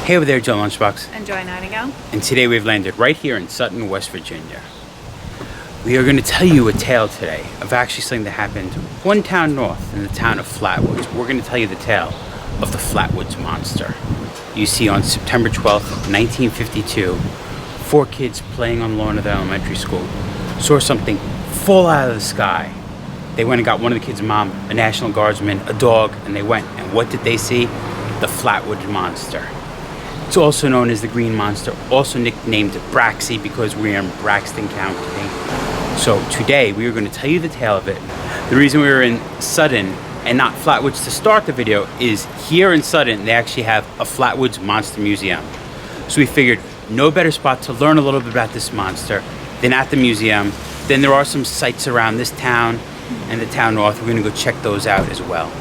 Hey over there, Joe Lunchbox. And Joy Nightingale. And today we've landed right here in Sutton, West Virginia. We are going to tell you a tale today of actually something that happened one town north in the town of Flatwoods. We're going to tell you the tale of the Flatwoods Monster. You see, on September 12th, 1952, 4 kids playing on the lawn of the elementary school saw something fall out of the sky. They went and got one of the kids' mom, a National Guardsman, a dog, and they went. And what did they see? The Flatwoods Monster. It's also known as the Green Monster, also nicknamed Braxy because we're in Braxton County. So today we are going to tell you the tale of it. The reason we were in Sutton and not Flatwoods to start the video is here in Sutton they actually have a Flatwoods Monster Museum. So we figured no better spot to learn a little bit about this monster than at the museum. Then there are some sites around this town and the town north. We're going to go check those out as well.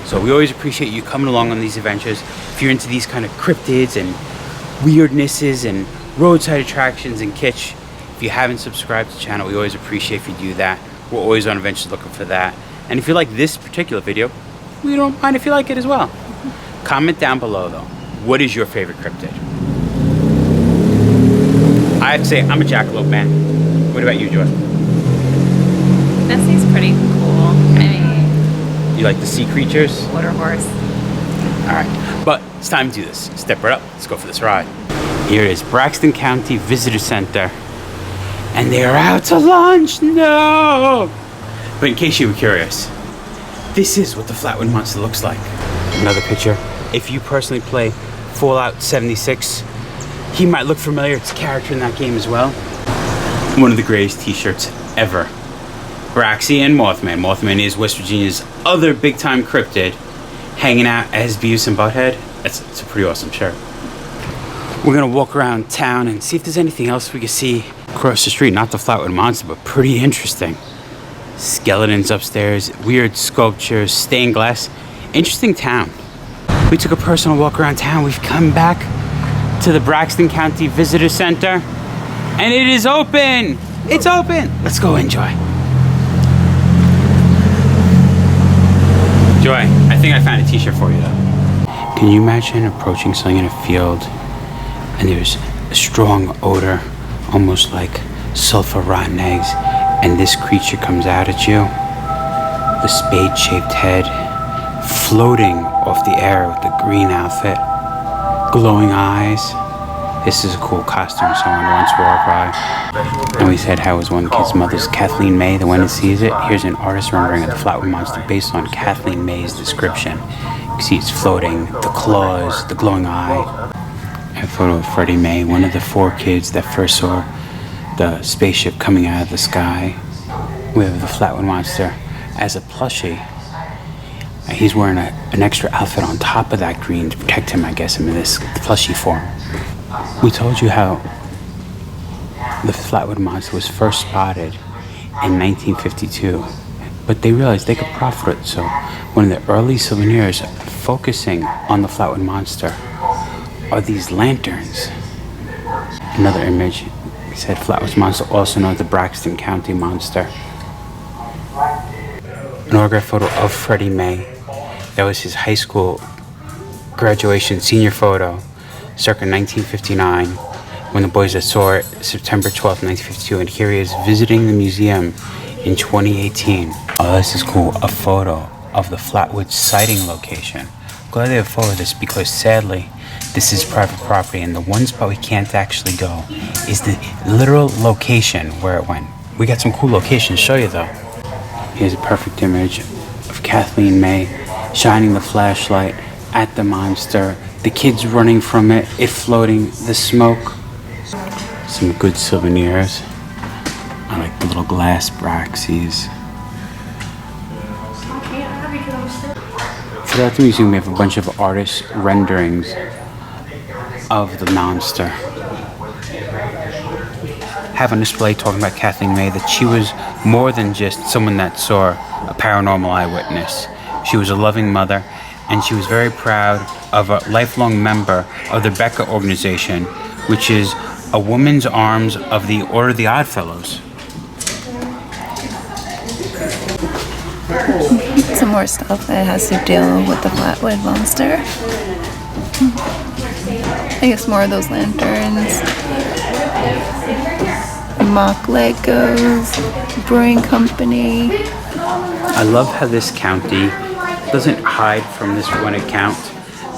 So we always appreciate you coming along on these adventures. If you're into these kind of cryptids and weirdnesses and roadside attractions and kitsch, if you haven't subscribed to the channel, we always appreciate if you do that. We're always on adventures looking for that. And if you like this particular video, we don't mind if you like it as well. Comment down below though, what is your favorite cryptid? I have to say, I'm a jackalope man. What about you, Joy? Nessie's pretty cool. I mean, you like the sea creatures? water horse. Alright, but it's time to do this. Step right up, let's go for this ride. Here it is, Braxton County Visitor Center. And they are out to lunch, no! But in case you were curious, this is what the Flatwood Monster looks like. Another picture. If you personally play Fallout 76, he might look familiar. It's a character in that game as well. One of the greatest t-shirts ever. Braxy and Mothman. Mothman is West Virginia's other big-time cryptid, hanging out as Beavis and Butthead. It's a pretty awesome shirt. We're gonna walk around town and see if there's anything else we can see across the street. Not the Flatwood Monster, but pretty interesting. Skeletons upstairs, weird sculptures, stained glass. Interesting town. We took a personal walk around town. We've come back to the Braxton County Visitor Center, and it is open. It's open. Let's go enjoy. Joy, I think I found a t-shirt for you though. Can you imagine approaching something in a field and there's a strong odor, almost like sulfur rotten eggs, and this creature comes out at you? The spade-shaped head, floating off the air with the green outfit, glowing eyes. This is a cool costume someone once wore by. And we said how it was one of the kids' mother's, Kathleen May, that went and sees it. Here's an artist rendering of the Flatwood Monster based on Kathleen May's description. You can see it's floating, the claws, the glowing eye. A photo of Freddie May, one of the 4 kids that first saw the spaceship coming out of the sky. We have the Flatwood Monster as a plushie. He's wearing an extra outfit on top of that green to protect him, I guess, in this plushie form. We told you how the Flatwood Monster was first spotted in 1952, but they realized they could profit it, so one of the early souvenirs focusing on the Flatwood Monster are these lanterns. Another image, we said Flatwoods Monster, also known as the Braxton County Monster. An autograph photo of Freddie May. That was his high school graduation senior photo, circa 1959, when the boys that saw it, September 12th, 1952, and here he is visiting the museum in 2018. Oh, this is cool, a photo of the Flatwoods sighting location. Glad they have a photo of this because sadly, this is private property, and the one spot we can't actually go is the literal location where it went. We got some cool locations to show you though. Here's a perfect image of Kathleen May shining the flashlight at the monster, the kids running from it, it floating, the smoke. Some good souvenirs. I like the little glass Braxies. Throughout the museum we have a bunch of artist renderings of the monster. Have on display talking about Kathleen May that she was more than just someone that saw a paranormal eyewitness. She was a loving mother, and she was very proud of a lifelong member of the Becca organization, which is a woman's arms of the Order of the Oddfellows. Some more stuff that has to deal with the Flatwood Monster. I guess more of those lanterns. Mock Legos, Brewing Company. I love how this county doesn't hide from this one account.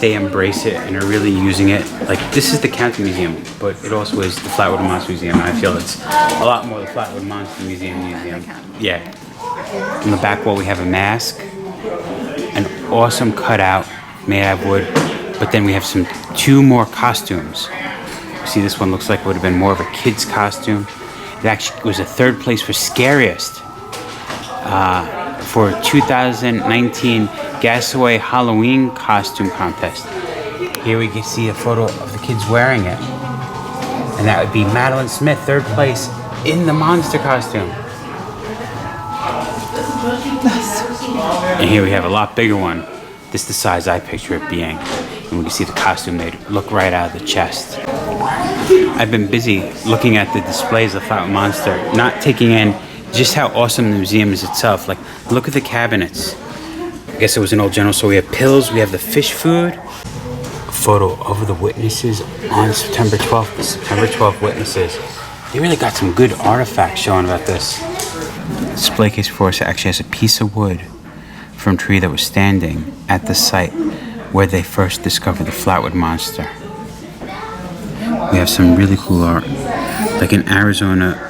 They embrace it and are really using it. Like, this is the county museum, but it also is the Flatwood Monster Museum. I feel it's a lot more the Flatwood Monster Museum. Yeah. On the back wall we have a mask, an awesome cutout made out of wood, but then we have two more costumes. See, this one looks like it would have been more of a kid's costume. It actually was a third place for scariest for 2019 Gasaway Halloween costume contest. Here we can see a photo of the kids wearing it. And that would be Madeline Smith, third place in the monster costume. And here we have a lot bigger one. This is the size I picture it being. And we can see the costume made look right out of the chest. I've been busy looking at the displays of Flatwood Monster, not taking in just how awesome the museum is itself. Like, look at the cabinets. I guess it was an old general store. We have pills, we have the fish food. A photo of the witnesses on September 12th. The September 12th witnesses. They really got some good artifacts showing about this. The display case for us actually has a piece of wood from a tree that was standing at the site where they first discovered the Flatwood Monster. We have some really cool art, like an Arizona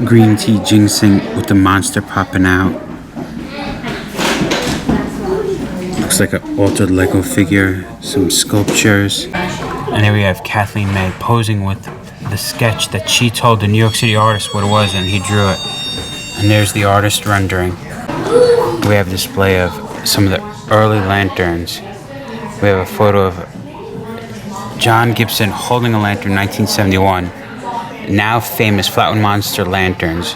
green tea ginseng with the monster popping out. Looks like an altered Lego figure, some sculptures. And there we have Kathleen May posing with the sketch that she told the New York City artist what it was, and he drew it. And there's the artist rendering. We have a display of some of the early lanterns. We have a photo of John Gibson holding a lantern in 1971, now famous Flatwood Monster lanterns,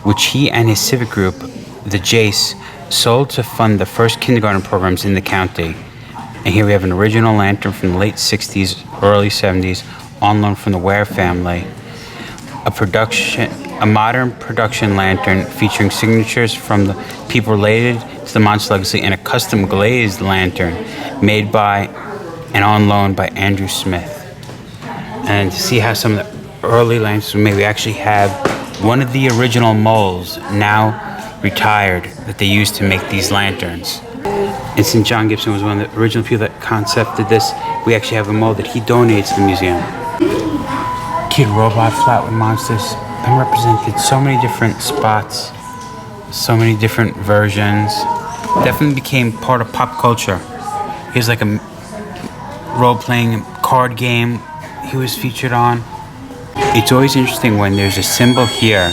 which he and his civic group, the Jace, sold to fund the first kindergarten programs in the county. And here we have an original lantern from the late 60s, early 70s, on loan from the Ware family. A modern production lantern featuring signatures from the people related to the Monster legacy, and a custom glazed lantern made by and on loan by Andrew Smith. And to see how some of the early lanterns were made, we actually have one of the original molds, now retired, that they used to make these lanterns. And since John Gibson was one of the original people that concepted this, we actually have a mold that he donates to the museum. Kid Robot Flatwood Monsters been represented so many different spots, so many different versions. Definitely became part of pop culture. Here's like a role-playing card game he was featured on. It's always interesting when there's a symbol here,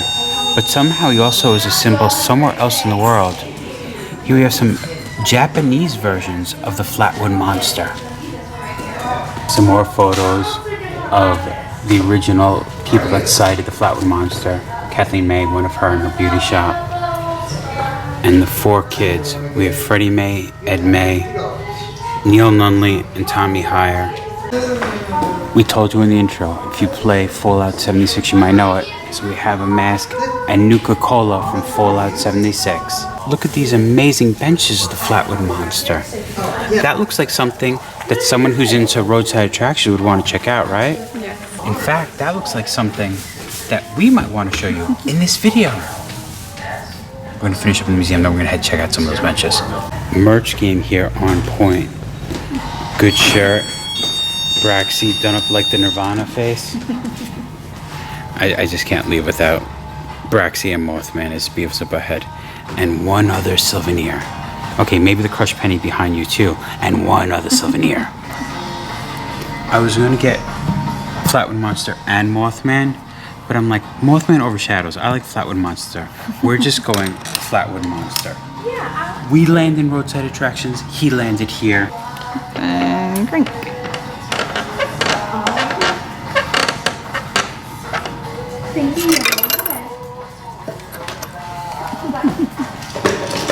but somehow he also is a symbol somewhere else in the world. Here we have some Japanese versions of the Flatwood Monster. Some more photos of the original people that sighted the Flatwood Monster. Kathleen May, one of her in her beauty shop. And the four kids. We have Freddie May, Ed May, Neil Nunley, and Tommy Heyer. We told you in the intro, if you play Fallout 76, you might know it. So we have a mask and Nuka-Cola from Fallout 76. Look at these amazing benches of the Flatwood Monster. That looks like something that someone who's into roadside attractions would want to check out, right? Yeah. In fact, that looks like something that we might want to show you in this video. We're going to finish up in the museum, then we're going to head check out some of those benches. Merch game here on point. Good shirt. Braxy done up like the Nirvana face. I just can't leave without Braxy and Mothman as Beavis and Butthead. And one other souvenir. Okay, maybe the crushed penny behind you too. And one other souvenir. I was going to get Flatwood Monster and Mothman, but I'm like, Mothman overshadows. I like Flatwood Monster. We're just going Flatwood Monster. We land in roadside attractions. He landed here. And drink.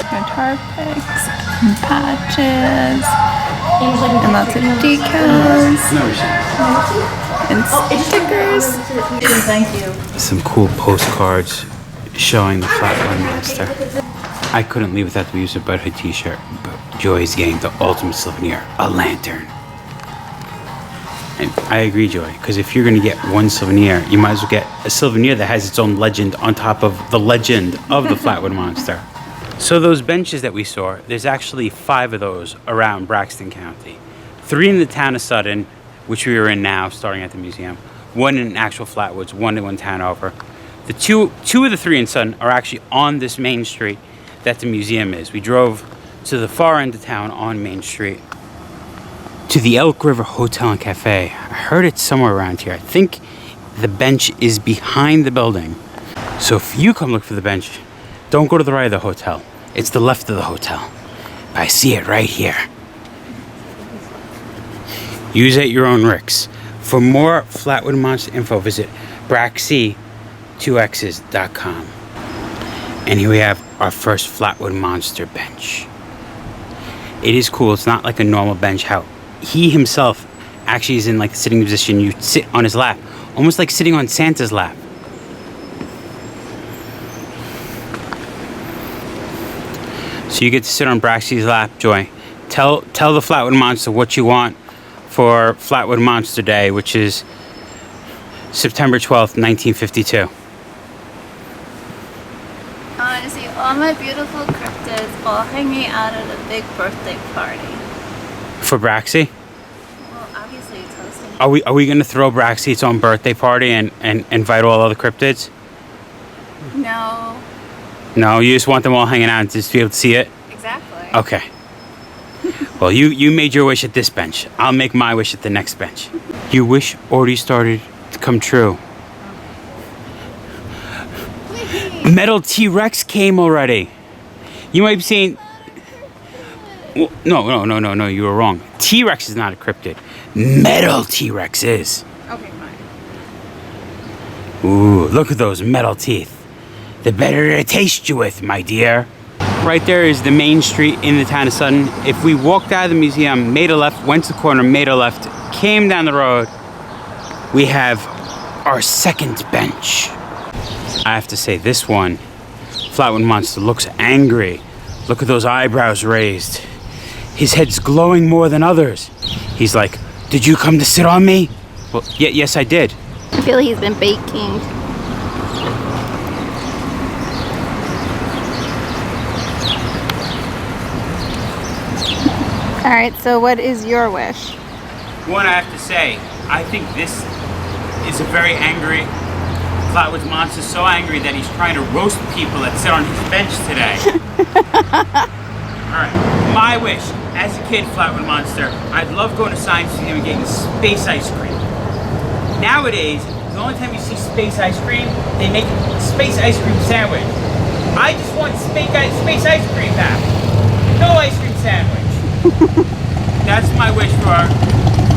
Guitar picks, and patches, and lots of decals, and stickers. Thank you. Some cool postcards showing the Flatwood Monster. I couldn't leave without the Beavis and Butthead t-shirt, but Joy's getting the ultimate souvenir, a lantern. And I agree, Joy, because if you're going to get one souvenir, you might as well get a souvenir that has its own legend on top of the legend of the Flatwood Monster. So those benches that we saw, there's actually 5 of those around Braxton County. 3 in the town of Sutton, which we are in now, starting at the museum. 1 in actual Flatwoods, 1 in one town over. The two of the 3 in Sutton are actually on this main street that the museum is. We drove to the far end of town on Main Street to the Elk River Hotel and Cafe. I heard it's somewhere around here. I think the bench is behind the building. So if you come look for the bench, don't go to the right of the hotel. It's the left of the hotel. But I see it right here. Use at your own risks. For more Flatwood Monster info, visit braxy2x's.com. And here we have our first Flatwood Monster bench. It is cool. It's not like a normal bench. How he himself actually is in like the sitting position. You sit on his lap, almost like sitting on Santa's lap. So you get to sit on Braxy's lap, Joy. Tell the Flatwood Monster what you want for Flatwood Monster Day, which is September 12th, 1952. I want to see all my beautiful cryptids all hanging out at a big birthday party. For Braxy? Well, obviously it's hosting. Are we gonna throw Braxy its own birthday party and invite all other cryptids? No. No, you just want them all hanging out and just be able to see it? Exactly. Okay. Well, you made your wish at this bench. I'll make my wish at the next bench. Your wish already started to come true. Metal T-Rex came already. You might be saying... Well, no, you were wrong. T-Rex is not a cryptid. Metal T-Rex is. Okay, fine. Ooh, look at those metal teeth. The better to taste you with, my dear. Right there is the main street in the town of Sutton. If we walked out of the museum, made a left, went to the corner, made a left, came down the road, we have our second bench. I have to say, this one, Flatwood Monster, looks angry. Look at those eyebrows raised. His head's glowing more than others. He's like, did you come to sit on me? Well, yes, I did. I feel like he's been baking. All right, so what is your wish? One, I have to say, I think this is a very angry Flatwoods Monster, so angry that he's trying to roast people that sit on his bench today. Alright, my wish, as a kid, Flatwood Monster, I'd love going to Science Museum and getting space ice cream. Nowadays, the only time you see space ice cream, they make a space ice cream sandwich. I just want space ice cream now. No ice cream sandwich. That's my wish for our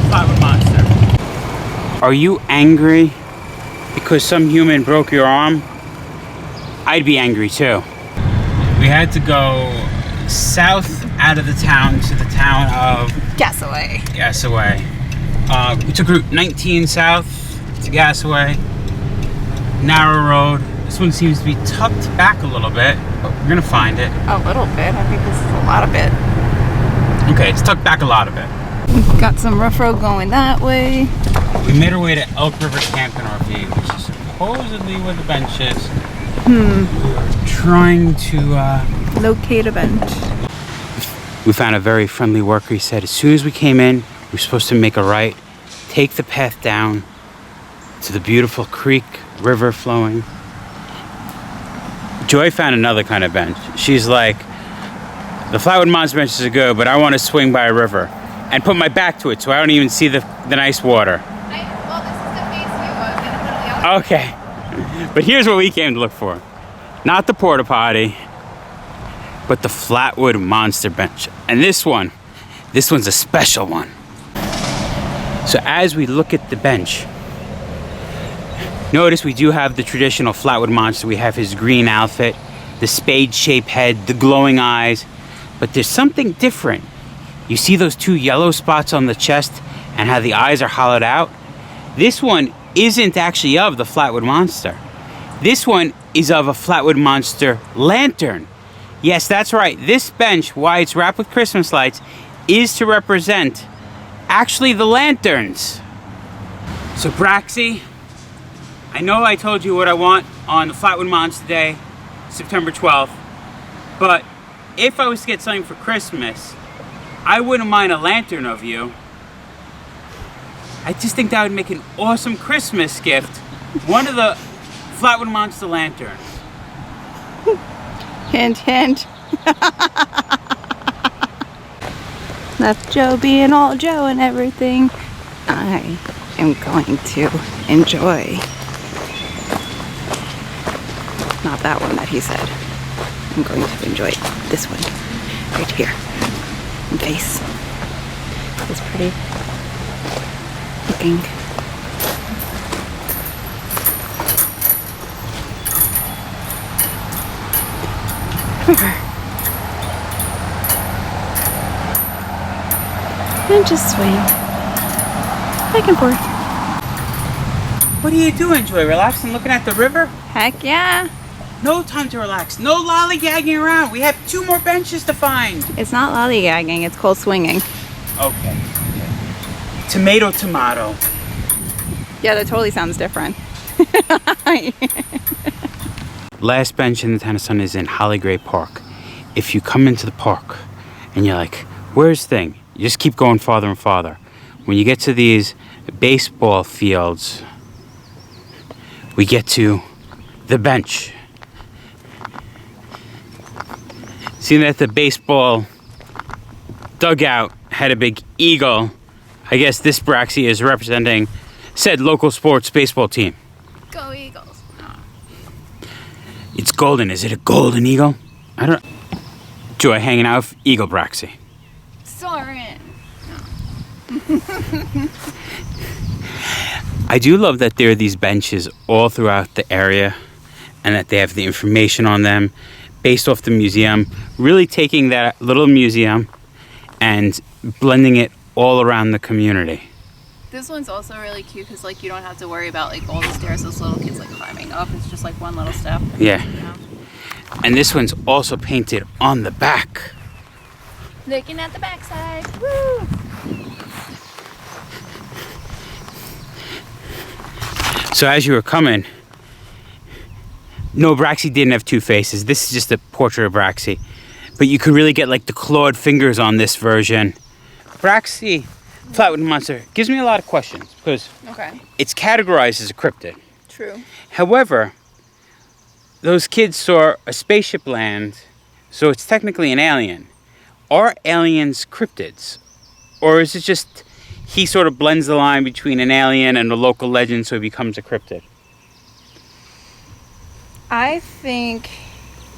Flatwood Monster. Are you angry because some human broke your arm? I'd be angry too. We had to go south out of the town to the town of Gasaway. Gasaway. We took Route 19 south to Gasaway. Narrow road. This one seems to be tucked back a little bit, but we're gonna find it. A little bit. I think this is a lot of it. Okay, it's tucked back a lot of it. We've got some rough road going that way. We made our way to Elk River Camping RV, which is supposedly where the bench is. We're trying to locate a bench. We found a very friendly worker. He said as soon as we came in, we were supposed to make a right, take the path down to the beautiful creek, river flowing. Joy found another kind of bench. She's like, the Flatwood Monster benches are good, but I want to swing by a river and put my back to it so I don't even see the nice water. Well, this is the face view. I was going to put it the other Okay, but here's what we came to look for. Not the porta potty, but the Flatwood Monster bench. And this one's a special one. So as we look at the bench, notice we do have the traditional Flatwood Monster. We have his green outfit, the spade-shaped head, the glowing eyes, but there's something different. You see those 2 yellow spots on the chest and how the eyes are hollowed out? This one isn't actually of the Flatwood Monster. This one is of a Flatwood Monster lantern. Yes, that's right. This bench, why it's wrapped with Christmas lights, is to represent actually the lanterns So Braxy, I know I told you what I want on the Flatwood Monster Day, September 12th, but if I was to get something for Christmas, I wouldn't mind a lantern of you. I just think that would make an awesome Christmas gift. One of the Flatwood Monster lanterns. Hint, hint. Left Joe being all Joe and everything. I am going to enjoy. Not that one that he said. I'm going to enjoy this one right here. Face. It's pretty looking. And just swing back and forth. What are you doing, Joy? Relaxing, looking at the river? Heck yeah. No time to relax. No lollygagging around. We have 2 more benches to find. It's not lollygagging, it's called swinging. Okay. Tomato, tomato. Yeah, that totally sounds different. Last bench in the town of Sutton is in Holly Gray Park. If you come into the park and you're like, where's the thing? You just keep going farther and farther. When you get to these baseball fields, we get to the bench. See that the baseball dugout had a big eagle. I guess this Braxy is representing said local sports baseball team. Go Eagles. It's golden. Is it a golden eagle? I don't know. Joy hanging out with Eagle Braxy. Soarin'. I do love that there are these benches all throughout the area and that they have the information on them based off the museum, really taking that little museum and blending it all around the community. This one's also really cute because like you don't have to worry about like all the stairs those little kids like climbing up. It's just like one little step. Yeah. You know? And this one's also painted on the back. Looking at the backside. Woo! So as you were coming, no, Braxy didn't have 2 faces. This is just a portrait of Braxy. But you could really get like the clawed fingers on this version. Braxy, Flatwood Monster, gives me a lot of questions because it's categorized as a cryptid. True. However, those kids saw a spaceship land, so it's technically an alien. Are aliens cryptids? Or is it just he sort of blends the line between an alien and a local legend, so he becomes a cryptid? I think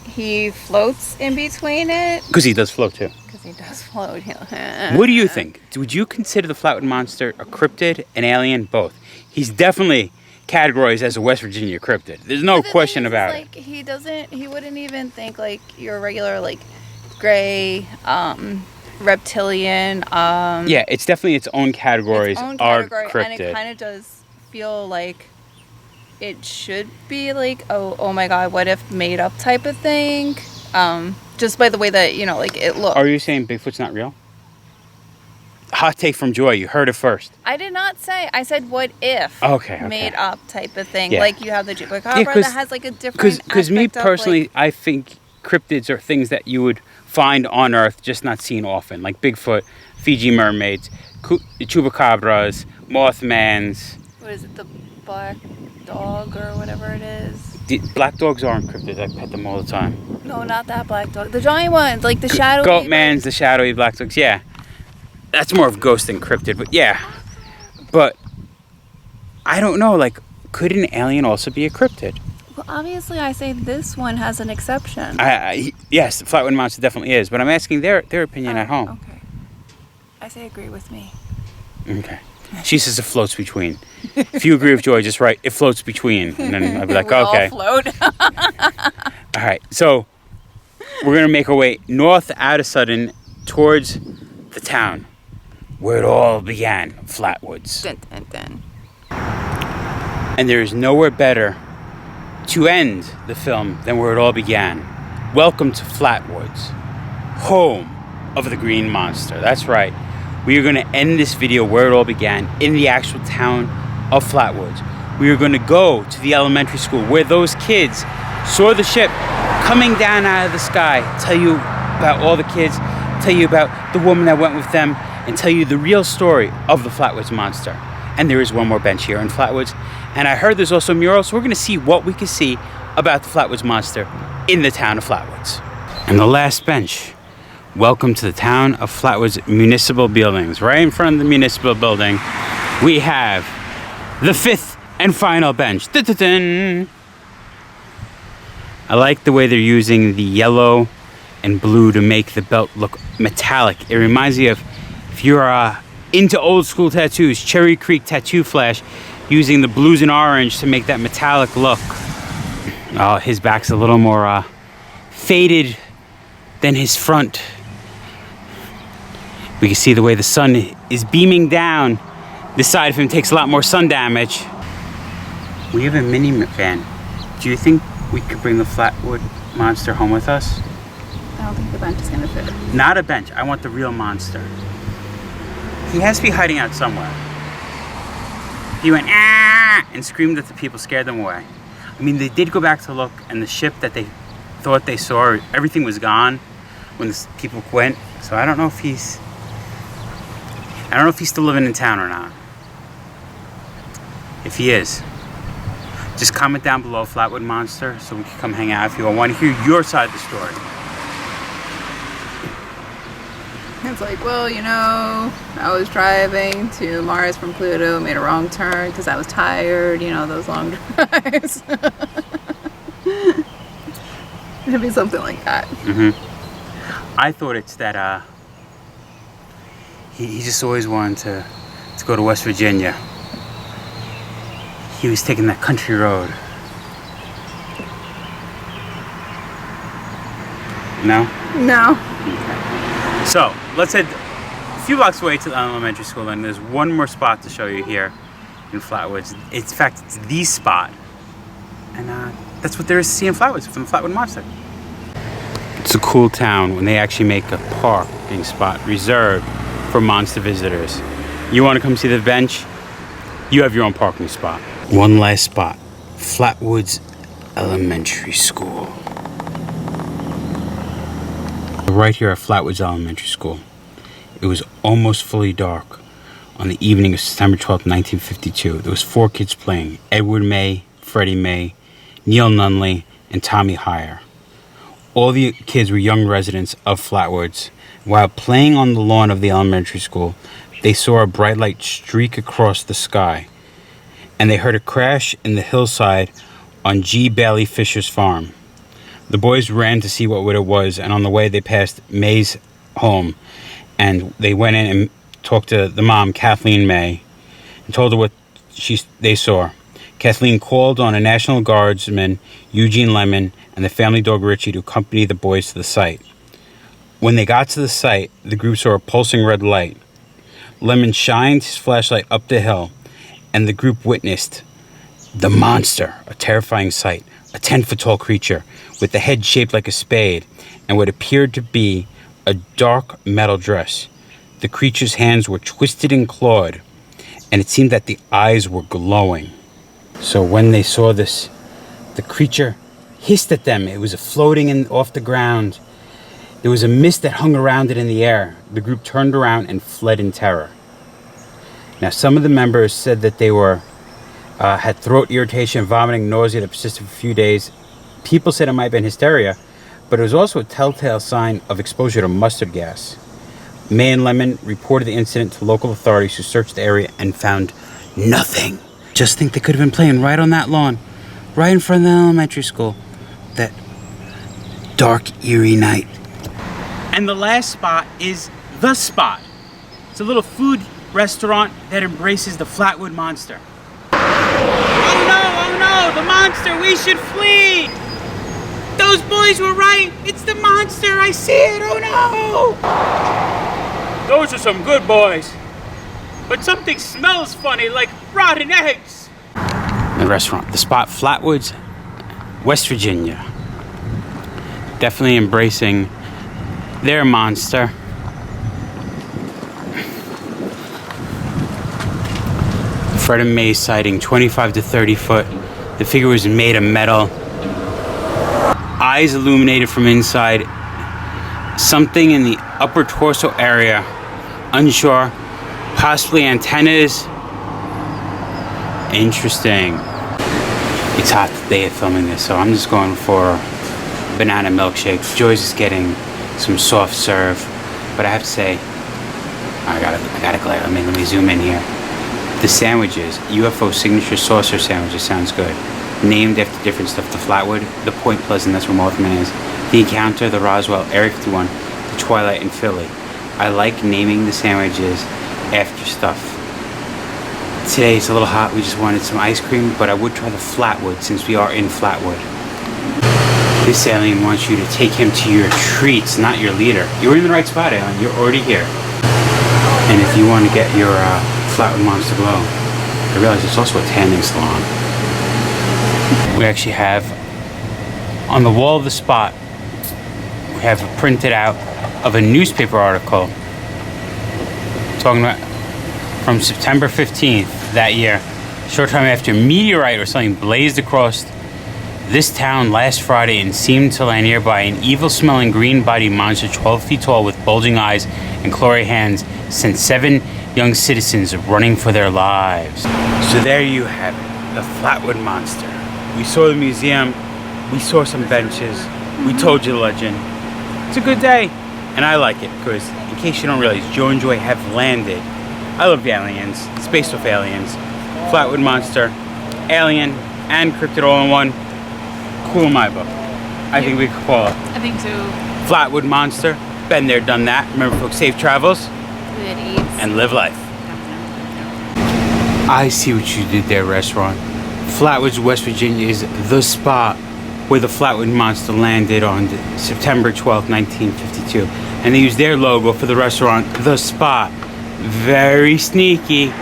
he floats in between it. Because he does float too. Because he does float. What do you think? Would you consider the Flatwood Monster a cryptid, an alien, both? He's definitely categorized as a West Virginia cryptid. There's no question about it. Like he wouldn't even think like your regular like gray reptilian. Yeah, it's definitely its own categories. Its own category, are cryptid. and it kind of does feel like it should be like oh my god, what if made up type of thing. Just by the way that like it looks. Are you saying Bigfoot's not real? Hot take from Joy. You heard it first. I did not say. I said what if. Okay. Made up type of thing. Yeah. Like you have the chupacabra that has like a different. Because me personally, like, I think cryptids are things that you would find on Earth, just not seen often, like Bigfoot, Fiji mermaids, chupacabras, mothmans. What is it? The black dog or whatever it is. Black dogs aren't cryptids. I pet them all the time. No, not that black dog. The giant ones, like the shadowy. Goatmans, the shadowy black dogs. Yeah, that's more of ghost than cryptid. But yeah, but I don't know. Like, could an alien also be a cryptid? Well, obviously, I say this one has an exception. Yes, the Flatwood Monster definitely is. But I'm asking their opinion at home. Okay. I say agree with me. Okay. She says it floats between. If you agree with Joy, just write it floats between, and then I'll be like, okay. All float. All right. So we're gonna make our way north out of Sutton towards the town where it all began, Flatwoods. Dun, dun, dun. And there is nowhere better to end the film than where it all began. Welcome to Flatwoods, home of the Green Monster. That's right. We are going to end this video where it all began, in the actual town of Flatwoods. We are going to go to the elementary school where those kids saw the ship coming down out of the sky. Tell you about all the kids, tell you about the woman that went with them, and tell you the real story of the Flatwoods Monster. And there is one more bench here in Flatwoods. And I heard there's also murals, so we're going to see what we can see about the Flatwoods Monster in the town of Flatwoods. And the last bench. Welcome to the town of Flatwoods Municipal Buildings. Right in front of the municipal building, we have the fifth and final bench. Dun-dun-dun. I like the way they're using the yellow and blue to make the belt look metallic. It reminds me of, if you're into old school tattoos, Cherry Creek Tattoo Flash, using the blues and orange to make that metallic look. Oh, his back's a little more faded than his front. We can see the way the sun is beaming down. This side of him takes a lot more sun damage. We have a minivan. Do you think we could bring the Flatwood Monster home with us? I don't think the bench is gonna fit. Not a bench. I want the real monster. He has to be hiding out somewhere. He went ah and screamed at the people, scared them away. I mean, they did go back to look, and the ship that they thought they saw, everything was gone when the people went. So I don't know if he's still living in town or not. If he is, just comment down below, Flatwood Monster, so we can come hang out if you want to hear your side of the story. It's like, well, you know, I was driving to Mars from Pluto, made a wrong turn because I was tired, you know, those long drives. It'd be something like that. I thought it's that he just always wanted to go to West Virginia. He was taking that country road. No? No. Okay. So, let's head a few blocks away to the elementary school, and there's one more spot to show you here in Flatwoods. In fact, it's the spot. And that's what there is to see in Flatwoods from the Flatwood Monster. It's a cool town when they actually make a parking spot reserved for monster visitors. You want to come see the bench? You have your own parking spot. One last spot, Flatwoods Elementary School. Right here at Flatwoods Elementary School. It was almost fully dark on the evening of September 12th, 1952. There was 4 kids playing: Edward May, Freddie May, Neil Nunley, and Tommy Heyer. All the kids were young residents of Flatwoods. While playing on the lawn of the elementary school, they saw a bright light streak across the sky, and they heard a crash in the hillside on G. Bailey Fisher's farm. The boys ran to see what it was, and on the way they passed May's home, and they went in and talked to the mom, Kathleen May, and told her what they saw. Kathleen called on a National Guardsman, Eugene Lemon, and the family dog Richie to accompany the boys to the site. When they got to the site, the group saw a pulsing red light. Lemon shined his flashlight up the hill, and the group witnessed the monster, a terrifying sight, a 10-foot-tall creature with a head shaped like a spade and what appeared to be a dark metal dress. The creature's hands were twisted and clawed, and it seemed that the eyes were glowing. So when they saw this, the creature hissed at them. It was floating off the ground. There was a mist that hung around it in the air. The group turned around and fled in terror. Now, some of the members said that they had throat irritation, vomiting, nausea that persisted for a few days. People said it might have been hysteria, but it was also a telltale sign of exposure to mustard gas. May and Lemon reported the incident to local authorities, who searched the area and found nothing. Just think, they could have been playing right on that lawn, right in front of the elementary school, that dark, eerie night. And the last spot is the spot. It's a little food restaurant that embraces the Flatwood Monster. Oh no, the monster, we should flee! Those boys were right, it's the monster, I see it, oh no! Those are some good boys, but something smells funny, like rotten eggs. The restaurant, the spot, Flatwoods, West Virginia. Definitely embracing their monster. Fred and May sighting, 25 to 30 foot. The figure was made of metal. Eyes illuminated from inside. Something in the upper torso area. Unsure. Possibly antennas. Interesting. It's hot today of filming this, so I'm just going for banana milkshake. Joy's just getting some soft serve. But I have to say, I gotta glare. Let me zoom in here. The sandwiches, UFO signature saucer sandwiches, sounds good. Named after different stuff. The Flatwood, the Point Pleasant, that's where Mothman is. The Encounter, the Roswell, Area 51, the Twilight in Philly. I like naming the sandwiches after stuff. Today it's a little hot, we just wanted some ice cream, but I would try the Flatwood since we are in Flatwood. This alien wants you to take him to your treats, not your leader. You're in the right spot, alien, you're already here. And if you want to get your Flatwood Monster glow, I realize it's also a tanning salon. We actually have, on the wall of the spot, we have a printed out of a newspaper article talking about from September 15th that year, short time after a meteorite or something blazed across this town last Friday and seemed to land nearby. An evil-smelling green-bodied monster 12 feet tall with bulging eyes and clawy hands sent 7 young citizens running for their lives. So there you have it, the Flatwood Monster. We saw the museum, we saw some benches, we told you the legend. It's a good day, and I like it because, in case you don't realize, Joe and Joy have landed. I love aliens, it's based off aliens. Flatwood Monster, alien, and cryptid all in one. Cool in my book. I think we could call it. I think so. Flatwood Monster, been there, done that. Remember folks, safe travels. Good eats. And live life. I see what you did there, restaurant. Flatwoods, West Virginia is the spot where the Flatwood Monster landed on September 12, 1952. And they used their logo for the restaurant, The Spot. Very sneaky.